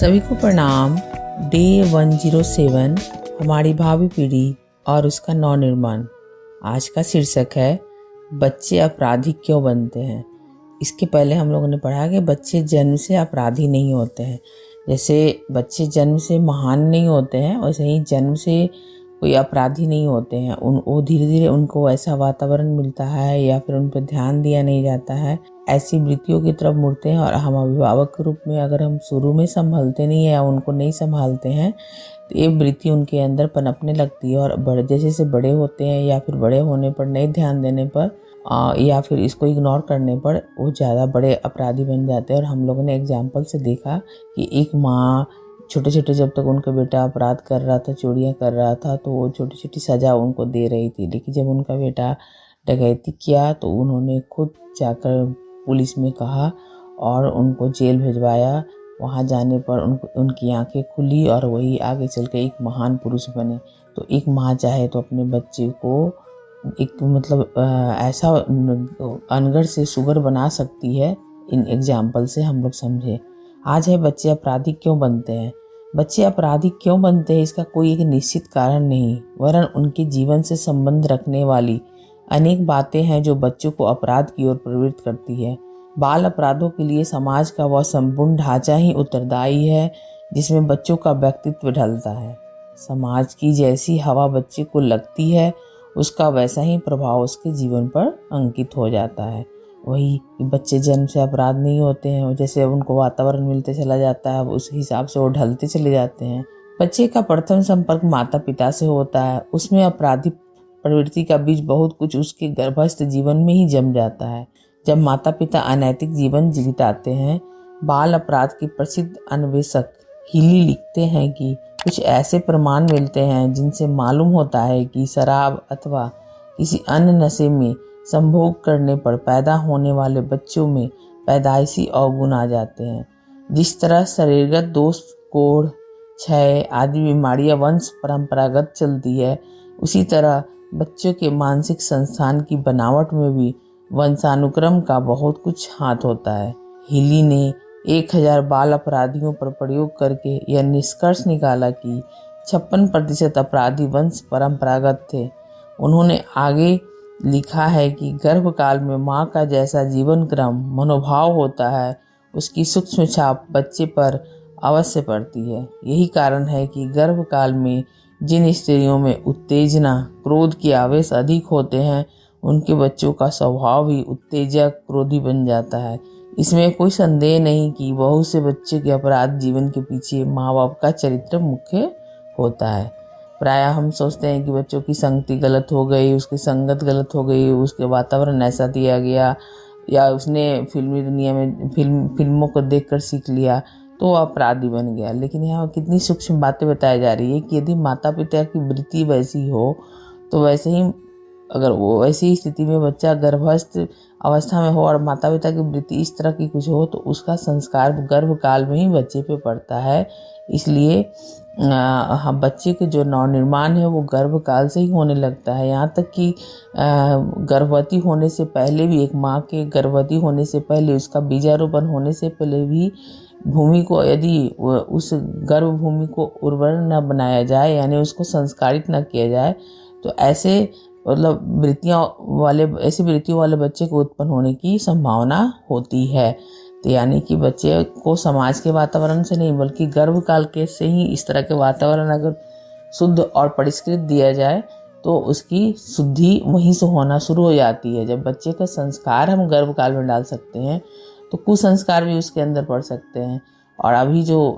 सभी को प्रणाम। डे 107 हमारी भावी पीढ़ी और उसका नवनिर्माण। आज का शीर्षक है बच्चे अपराधी क्यों बनते हैं। इसके पहले हम लोगों ने पढ़ा कि बच्चे जन्म से अपराधी नहीं होते हैं। जैसे बच्चे जन्म से महान नहीं होते हैं, वैसे ही जन्म से कोई अपराधी नहीं होते हैं। वो धीरे धीरे उनको ऐसा वातावरण मिलता है या फिर उन पर ध्यान दिया नहीं जाता है, ऐसी वृत्तियों की तरफ मुड़ते हैं। और हम अभिभावक के रूप में अगर हम शुरू में संभालते नहीं है या उनको नहीं संभालते हैं तो ये वृत्ति उनके अंदर पनपने लगती है और जैसे से बड़े होते हैं या फिर बड़े होने पर नहीं ध्यान देने पर या फिर इसको इग्नोर करने पर वो ज़्यादा बड़े अपराधी बन जाते हैं। और हम लोगों ने एग्जाम्पल से देखा कि एक माँ छोटे छोटे जब तक उनका बेटा अपराध कर रहा था, चोरियाँ कर रहा था, तो वो छोटी छोटी सज़ा उनको दे रही थी। लेकिन जब उनका बेटा डकैती किया तो उन्होंने खुद जाकर पुलिस में कहा और उनको जेल भिजवाया। वहाँ जाने पर उनकी आंखें खुली और वही आगे चल के एक महान पुरुष बने। तो एक माँ चाहे तो अपने बच्चे को एक ऐसा अनगर से सुगर बना सकती है। इन एग्जाम्पल से हम लोग समझे। आज है बच्चे अपराधी क्यों बनते हैं। बच्चे अपराधी क्यों बनते हैं इसका कोई एक निश्चित कारण नहीं, वरन उनके जीवन से संबंध रखने वाली अनेक बातें हैं जो बच्चों को अपराध की ओर प्रवृत्त करती है। बाल अपराधों के लिए समाज का वह संपूर्ण ढांचा ही उत्तरदायी है जिसमें बच्चों का व्यक्तित्व ढलता है। समाज की जैसी हवा बच्चे को लगती है उसका वैसा ही प्रभाव उसके जीवन पर अंकित हो जाता है। वही बच्चे जन्म से अपराध नहीं होते हैं, जैसे उनको वातावरण मिलते चला जाता है उस हिसाब से वो ढलते चले जाते हैं। बच्चे का प्रथम संपर्क माता पिता से होता है, उसमें अपराधी प्रवृत्ति का बीज बहुत कुछ उसके गर्भस्थ जीवन में ही जम जाता है। जब माता पिता अनैतिक जीवन बिताते हैं। बाल अपराध के प्रसिद्ध अन्वेषक हिली लिखते हैं कि कुछ ऐसे प्रमाण मिलते हैं जिनसे मालूम होता है कि शराब अथवा किसी अन्य नशे में संभोग करने पर पैदा होने वाले बच्चों में पैदाइशी अवगुण आ जाते हैं। जिस तरह शरीरगत दोष, कोढ़, क्षय आदि बीमारियां वंश परंपरागत चलती है, उसी तरह बच्चों के मानसिक संस्थान की बनावट में भी वंशानुक्रम का बहुत कुछ हाथ होता है। हिली ने 1000 बाल अपराधियों पर प्रयोग करके यह निष्कर्ष निकाला कि 56% अपराधी वंश परंपरागत थे। उन्होंने आगे लिखा है कि गर्भकाल में माँ का जैसा जीवन क्रम मनोभाव होता है उसकी सूक्ष्म छाप बच्चे पर अवश्य पड़ती है। यही कारण है कि गर्भकाल में जिन स्त्रियों में उत्तेजना, क्रोध के आवेश अधिक होते हैं उनके बच्चों का स्वभाव भी उत्तेजक, क्रोधी बन जाता है। इसमें कोई संदेह नहीं कि बहुत से बच्चे के अपराध जीवन के पीछे माँ बाप का चरित्र मुख्य होता है। प्रायः हम सोचते हैं कि बच्चों की संगति गलत हो गई, उसकी संगत गलत हो गई, उसके वातावरण ऐसा दिया गया या उसने फिल्मी दुनिया में फिल्मों को देखकर सीख लिया तो वो अपराधी बन गया। लेकिन यहाँ कितनी सूक्ष्म बातें बताई जा रही है कि यदि माता पिता की वृत्ति वैसी हो तो वैसे ही अगर वो वैसी स्थिति में बच्चा गर्भस्थ अवस्था में हो और माता पिता की वृत्ति इस तरह की कुछ हो तो उसका संस्कार गर्भकाल में ही बच्चे पे पड़ता है। इसलिए बच्चे के जो नवनिर्माण है वो गर्भकाल से ही होने लगता है। यहाँ तक कि गर्भवती होने से पहले भी, एक माँ के गर्भवती होने से पहले, उसका बीजारोपण होने से पहले भी भूमि को यदि उस गर्भ भूमि को उर्वर न बनाया जाए, यानी उसको संस्कारित न किया जाए, तो ऐसे ऐसी वृत्तियों वाले बच्चे को उत्पन्न होने की संभावना होती है। तो यानी कि बच्चे को समाज के वातावरण से नहीं बल्कि गर्भकाल के से ही इस तरह के वातावरण अगर शुद्ध और परिष्कृत दिया जाए तो उसकी शुद्धि वहीं से होना शुरू हो जाती है। जब बच्चे का संस्कार हम गर्भकाल में डाल सकते हैं तो कुसंस्कार भी उसके अंदर पड़ सकते हैं। और अभी जो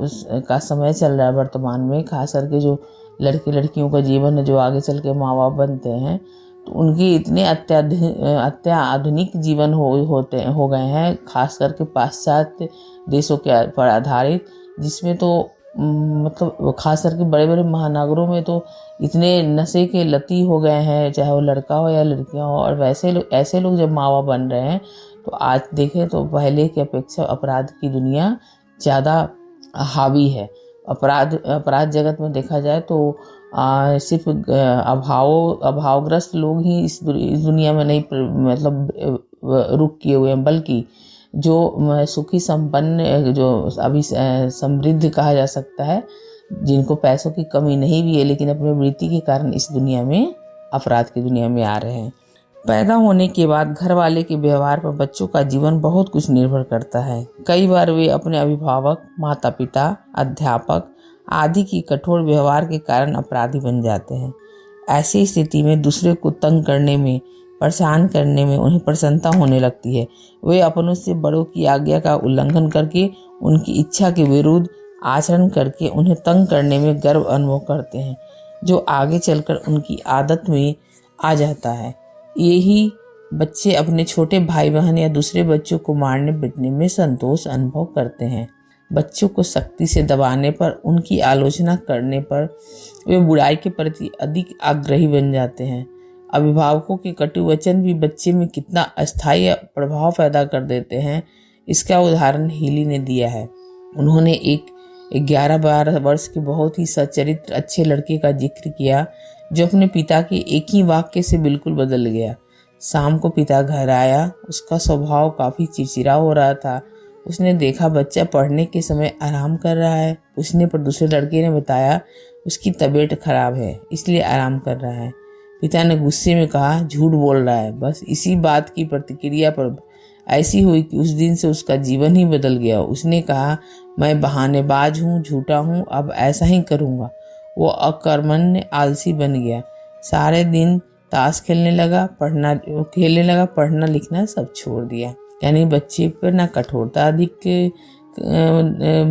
का समय चल रहा है वर्तमान में, खास करके जो लड़के लड़कियों का जीवन है जो आगे चल के माँ बाप बनते हैं तो उनके इतने अत्याधुनिक जीवन हो गए हैं, खास करके पाश्चात्य देशों के पर आधारित, जिसमें तो खास करके बड़े बड़े महानगरों में तो इतने नशे के लती हो गए हैं, चाहे वो लड़का हो या लड़कियां हो। और ऐसे लोग जब माँ बाप बन रहे हैं तो आज देखें तो पहले की अपेक्षा अपराध की दुनिया ज़्यादा हावी है। अपराध जगत में देखा जाए तो सिर्फ अभावग्रस्त लोग ही इस दुनिया में नहीं रुक किए हुए हैं, बल्कि जो सुखी संपन्न, जो अभी समृद्ध कहा जा सकता है, जिनको पैसों की कमी नहीं भी है, लेकिन अपनी वृत्ति के कारण इस दुनिया में, अपराध की दुनिया में आ रहे हैं। पैदा होने के बाद घर वाले के व्यवहार पर बच्चों का जीवन बहुत कुछ निर्भर करता है। कई बार वे अपने अभिभावक, माता पिता, अध्यापक आदि की कठोर व्यवहार के कारण अपराधी बन जाते हैं। ऐसी स्थिति में दूसरे को तंग करने में, परेशान करने में उन्हें प्रसन्नता होने लगती है। वे अपनों से बड़ों की आज्ञा का उल्लंघन करके, उनकी इच्छा के विरुद्ध आचरण करके उन्हें तंग करने में गर्व अनुभव करते हैं, जो आगे चलकर उनकी आदत में आ जाता है। यही बच्चे अपने छोटे भाई बहन या दूसरे बच्चों को मारने पीटने में संतोष अनुभव करते हैं। बच्चों को सख्ती से दबाने पर, उनकी आलोचना करने पर वे बुराई के प्रति अधिक आग्रही बन जाते हैं। अभिभावकों के कटु वचन भी बच्चे में कितना अस्थायी प्रभाव पैदा कर देते हैं, इसका उदाहरण हीली ने दिया है। उन्होंने एक 11-12 वर्ष के बहुत ही सच्चरित्र अच्छे लड़के का जिक्र किया, जो अपने पिता के एक ही वाक्य से बिल्कुल बदल गया। शाम को पिता घर आया, उसका स्वभाव काफ़ी चिड़चिड़ा हो रहा था। उसने देखा बच्चा पढ़ने के समय आराम कर रहा है। पूछने पर दूसरे लड़के ने बताया उसकी तबीयत खराब है, इसलिए आराम कर रहा है। पिता ने गुस्से में कहा, झूठ बोल रहा है। बस इसी बात की प्रतिक्रिया पर ऐसी हुई कि उस दिन से उसका जीवन ही बदल गया। उसने कहा, मैं बहानेबाज हूँ, झूठा हूँ, अब ऐसा ही करूँगा। वो अकर्मण्य आलसी बन गया। सारे दिन ताश खेलने लगा, पढ़ना लिखना सब छोड़ दिया। यानी बच्चे पर ना कठोरता अधिक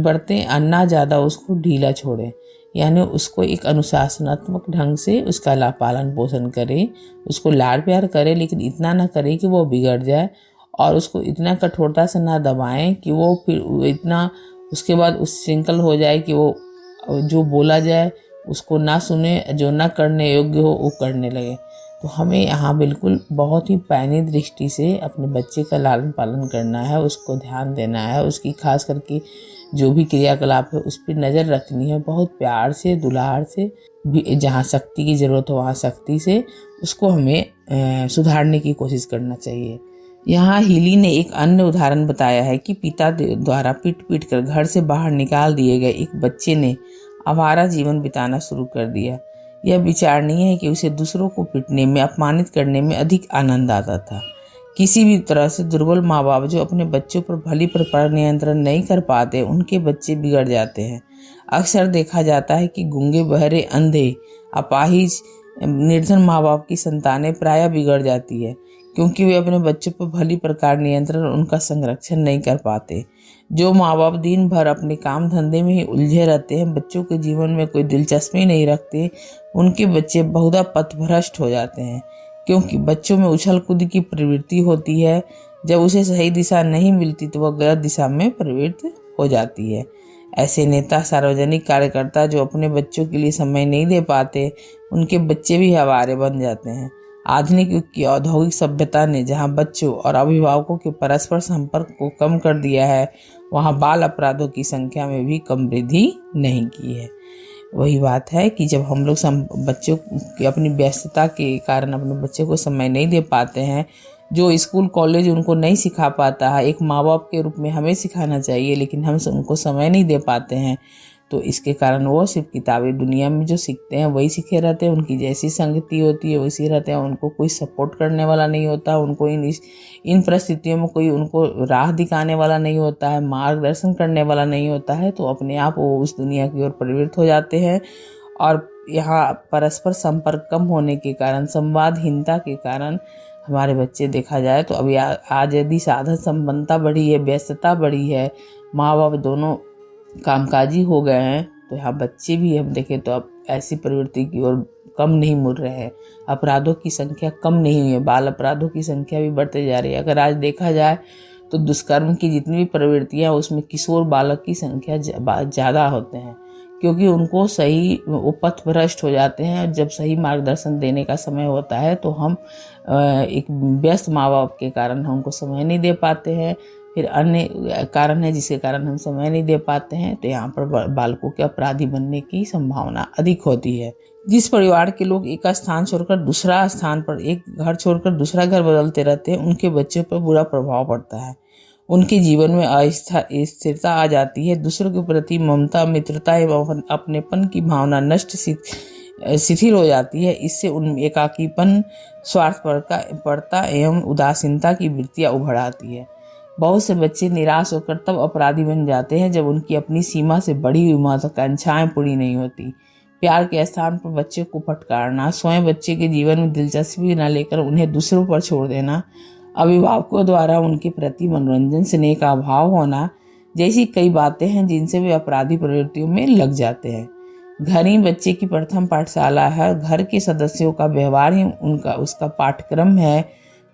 बढ़ते और ना ज़्यादा उसको ढीला छोड़े। यानी उसको एक अनुशासनात्मक ढंग से उसका पालन पोषण करे, उसको लाड प्यार करे, लेकिन इतना ना करे कि वो बिगड़ जाए, और उसको इतना कठोरता से ना दबाएं कि वो फिर इतना उसके बाद उस श्रृंखल हो जाए कि वो जो बोला जाए उसको ना सुने, जो ना करने योग्य हो वो करने लगे। तो हमें यहाँ बिल्कुल बहुत ही पैनी दृष्टि से अपने बच्चे का लालन पालन करना है, उसको ध्यान देना है, उसकी खास करके जो भी क्रियाकलाप है उस पर नज़र रखनी है। बहुत प्यार से, दुलार से, जहाँ शक्ति की ज़रूरत हो वहाँ शक्ति से उसको हमें सुधारने की कोशिश करना चाहिए। यहाँ हीली ने एक अन्य उदाहरण बताया है कि पिता द्वारा पीट कर घर से बाहर निकाल दिए गए एक बच्चे ने आवारा जीवन बिताना शुरू कर दिया। यह विचारणीय है कि उसे दूसरों को पीटने में, अपमानित करने में अधिक आनंद आता था। किसी भी तरह से दुर्बल माँ बाप जो अपने बच्चों पर भली प्रकार नियंत्रण नहीं कर पाते, उनके बच्चे बिगड़ जाते हैं। अक्सर देखा जाता है कि गूंगे, बहरे, अंधे, अपाहिज, निर्धन माँ बाप की संतानें प्रायः बिगड़ जाती है, क्योंकि वे अपने बच्चों पर भली प्रकार नियंत्रण, उनका संरक्षण नहीं कर पाते। जो माँ बाप दिन भर अपने काम धंधे में ही उलझे रहते हैं, बच्चों के जीवन में कोई दिलचस्पी नहीं रखते, उनके बच्चे बहुधा पथभ्रष्ट हो जाते हैं, क्योंकि बच्चों में उछल कूद की प्रवृत्ति होती है। जब उसे सही दिशा नहीं मिलती तो वह गलत दिशा में प्रवृत्त हो जाती है। ऐसे नेता, सार्वजनिक कार्यकर्ता जो अपने बच्चों के लिए समय नहीं दे पाते, उनके बच्चे भी आवारे बन जाते हैं। आधुनिक युग की औद्योगिक सभ्यता ने जहां बच्चों और अभिभावकों के परस्पर संपर्क को कम कर दिया है, वहां बाल अपराधों की संख्या में भी कम वृद्धि नहीं की है। वही बात है कि जब हम लोग बच्चों की अपनी व्यस्तता के कारण अपने बच्चे को समय नहीं दे पाते हैं, जो स्कूल कॉलेज उनको नहीं सिखा पाता है, एक माँ बाप के रूप में हमें सिखाना चाहिए, लेकिन हम उनको समय नहीं दे पाते हैं, तो इसके कारण वो सिर्फ किताबें दुनिया में जो सीखते हैं वही सीखे रहते हैं। उनकी जैसी संगति होती है वैसी रहते हैं। उनको कोई सपोर्ट करने वाला नहीं होता, उनको इन परिस्थितियों में कोई उनको राह दिखाने वाला नहीं होता है, मार्गदर्शन करने वाला नहीं होता है, तो अपने आप वो उस दुनिया की ओर प्रवृत्त हो जाते हैं। और यहाँ परस्पर संपर्क कम होने के कारण, संवादहीनता के कारण हमारे बच्चे देखा जाए तो अभी आज यदि साधन संपन्नता बढ़ी है, व्यस्तता बढ़ी है, माँ बाप दोनों कामकाजी हो गए हैं, तो यहाँ बच्चे भी हम देखें तो अब ऐसी प्रवृत्ति की ओर कम नहीं मुड़ रहे हैं। अपराधों की संख्या कम नहीं हुई है, बाल अपराधों की संख्या भी बढ़ते जा रही है। अगर आज देखा जाए तो दुष्कर्म की जितनी भी प्रवृत्तियाँ उसमें किशोर बालक की संख्या ज़्यादा होते हैं, क्योंकि उनको सही वो पथभ्रष्ट हो जाते हैं। जब सही मार्गदर्शन देने का समय होता है तो हम एक व्यस्त माँ बाप के कारण हम उनको समय नहीं दे पाते हैं। फिर अन्य कारण है जिसके कारण हम समय नहीं दे पाते हैं, तो यहाँ पर बालकों के अपराधी बनने की संभावना अधिक होती है। जिस परिवार के लोग एक स्थान छोड़कर दूसरा स्थान पर, एक घर छोड़कर दूसरा घर बदलते रहते हैं, उनके बच्चों पर बुरा प्रभाव पड़ता है। उनके जीवन में अस्थिरता आ जाती है। दूसरों के प्रति ममता, मित्रता एवं अपनेपन की भावना शिथिल हो जाती है। इससे उनमें एकाकीपन, स्वार्थपरता एवं उदासीनता की वृत्तियां उभर आती है। बहुत से बच्चे निराश होकर तब अपराधी बन जाते हैं जब उनकी अपनी सीमा से बढ़ी हुई महत्वाकांक्षाएं पूरी नहीं होती। प्यार के स्थान पर बच्चे को फटकारना, स्वयं बच्चे के जीवन में दिलचस्पी न लेकर उन्हें दूसरों पर छोड़ देना, अभिभावकों द्वारा उनके प्रति मनोरंजन, स्नेह का अभाव होना जैसी कई बातें हैं जिनसे वे अपराधी प्रवृत्तियों में लग जाते हैं। घर ही बच्चे की प्रथम पाठशाला है। घर के सदस्यों का व्यवहार ही उसका पाठ्यक्रम है।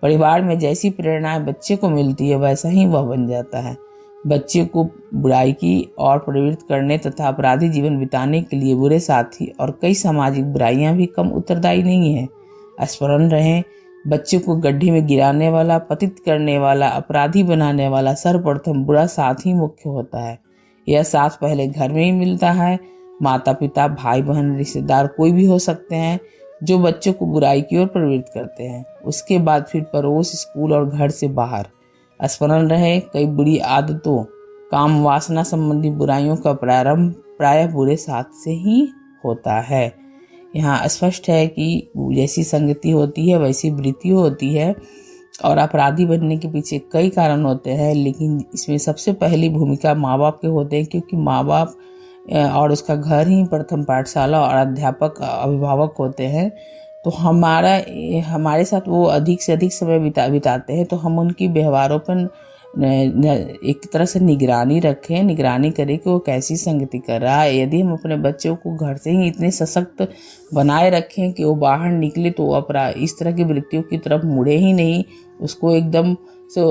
परिवार में जैसी प्रेरणाएं बच्चे को मिलती है वैसा ही वह बन जाता है। बच्चे को बुराई की ओर प्रवृत्त करने तथा अपराधी जीवन बिताने के लिए बुरे साथी और कई सामाजिक बुराइयां भी कम उत्तरदायी नहीं है। स्मरण रहे, बच्चे को गड्ढे में गिराने वाला, पतित करने वाला, अपराधी बनाने वाला सर्वप्रथम बुरा साथ ही मुख्य होता है। यह साथ पहले घर में ही मिलता है। माता पिता, भाई बहन, रिश्तेदार कोई भी हो सकते हैं जो बच्चों को बुराई की ओर प्रवृत्त करते हैं। उसके बाद फिर पड़ोस, स्कूल और घर से बाहर। स्मरण रहे, कई बुरी आदतों, काम वासना संबंधी बुराइयों का प्रारंभ प्रायः बुरे साथ से ही होता है। यहाँ स्पष्ट है कि जैसी संगति होती है वैसी वृत्ति होती है और अपराधी बनने के पीछे कई कारण होते हैं, लेकिन इसमें सबसे पहली भूमिका माँ बाप के होते हैं, क्योंकि माँ बाप और उसका घर ही प्रथम पाठशाला और अध्यापक, अभिभावक होते हैं। तो हमारे साथ वो अधिक से अधिक समय बिताते हैं, तो हम उनकी व्यवहारों पर एक तरह से निगरानी रखें, निगरानी करें कि वो कैसी संगति कर रहा है। यदि हम अपने बच्चों को घर से ही इतने सशक्त बनाए रखें कि वो बाहर निकले तो अपराध इस तरह की वृत्तियों की तरफ मुड़े ही नहीं, उसको एकदम से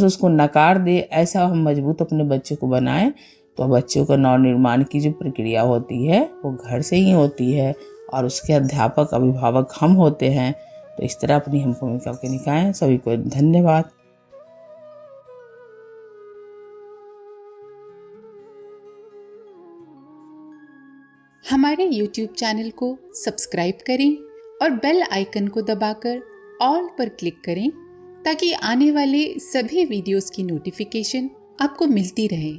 उसको नकार दे, ऐसा हम मजबूत अपने बच्चे को बनाएं, तो बच्चों का नवनिर्माण की जो प्रक्रिया होती है वो घर से ही होती है और उसके अध्यापक, अभिभावक हम होते हैं। तो इस तरह अपनी हम भूमिका को निभाएं। सभी को धन्यवाद। हमारे YouTube चैनल को सब्सक्राइब करें और बेल आइकन को दबाकर ऑल पर क्लिक करें ताकि आने वाले सभी वीडियोस की नोटिफिकेशन आपको मिलती रहे।